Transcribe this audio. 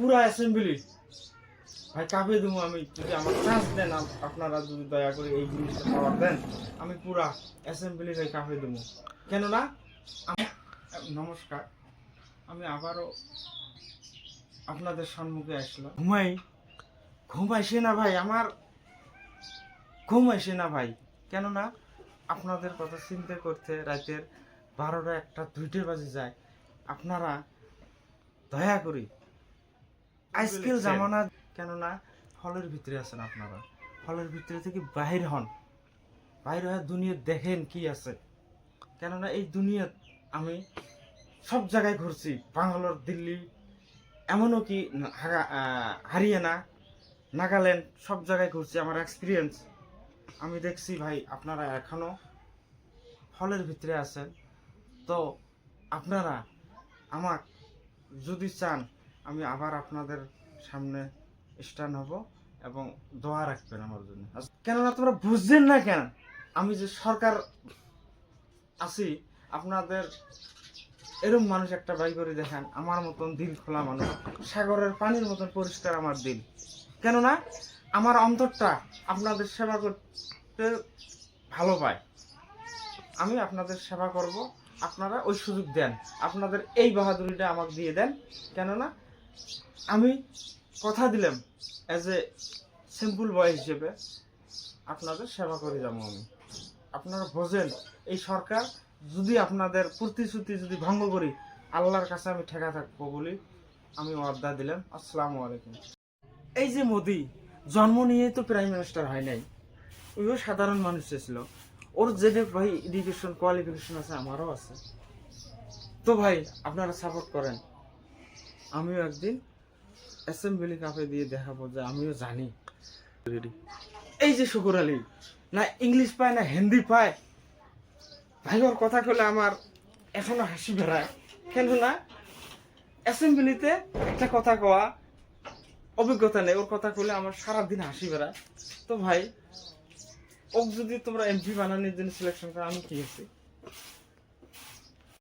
পুরা অ্যাসেম্বলি ভাই কাঁপে দেবো আমি, যদি আমার চান্স দেন, আপনারা যদি দয়া করে এই জিনিসটা পাওয়ার দেন, আমি পুরা অ্যাসেম্বলি ভাই কাঁপে দেবো। কেননা নমস্কার, আমি আবারও আপনাদের সম্মুখে আসলাম। ঘুমাইছে না ভাই, আমার ঘুমাইছে না ভাই। কেননা আপনাদের কথা চিন্তা করতে রাতের 12টা 1টা 2টে বাজে যায়। আপনারা দয়া করি আজকাল জামানা, কেননা হলের ভিতরে আছেন আপনারা, হলের ভিতরে থেকে বাহির হন, বাহির হয়ে দুনিয়া দেখেন কি আছে। কেননা এই দুনিয়া আমি সব জায়গায় ঘুরছি, বাঙ্গালোর, দিল্লি, এমনও কি হরিয়ানা, নাগাল্যান্ড, সব জায়গায় ঘুরছি। আমার এক্সপিরিয়েন্স, আমি দেখছি ভাই আপনারা এখনো হলের ভিতরে আছেন। তো আপনারা আমার যদি চান, আমি আবার আপনাদের সামনে স্ট্যান্ড হব এবং দোয়া রাখবেন আমার জন্য। কেননা তোমরা বুঝছেন না কেন, আমি যে সরকার আছি, আপনাদের এরকম মানুষ একটা বাই করে দেখেন, আমার মতন দিল খোলা মানুষ, সাগরের পানির মতন পরিষ্কার আমার দিল। কেননা আমার অন্তরটা আপনাদের সেবা করতে ভালো পায়। আমি আপনাদের সেবা করব, আপনারা ওই সুযোগ দেন, আপনাদের এই বাহাদুরিটা আমাকে দিয়ে দেন। কেননা আমি কথা দিলাম, অ্যাজ এ সিম্পল বয় হিসেবে আপনাদের সেবা করে যাবো আমি। আপনারা বোঝেন, এই সরকার যদি আপনাদের প্রতিশ্রুতি যদি ভঙ্গ করি, আল্লাহর কাছে আমি ঠেকা থাকবো বলি আমি ওয়াদা দিলাম। আসসালামু আলাইকুম। এই যে মোদি জন্ম নিয়ে তো প্রাইম মিনিস্টার হয় নাই, ওইও সাধারণ মানুষ ছিল। ওর যে ভাই এডুকেশন কোয়ালিফিকেশন আছে, আমারও আছে। তো ভাই আপনারা সাপোর্ট করেন, আমিও একদিন অ্যাসেম্বলি কাপে দিয়ে দেখাবো যে আমিও জানি। এই যে শুকুর আলী না ইংলিশ পায় না হিন্দি পায়, ভাই ওর কথা কলে আমার এখনো হাসি বেড়ায়। কেননা অ্যাসেম্বলিতে একটা কথা কওয়া অভিজ্ঞতা নেই, ওর কথা কলে আমার সারাদিন হাসি বেড়ায়। তো ভাই ওক যদি তোমরা এমপি বানানোর জন্য সিলেকশন করো, আমি কি আছি।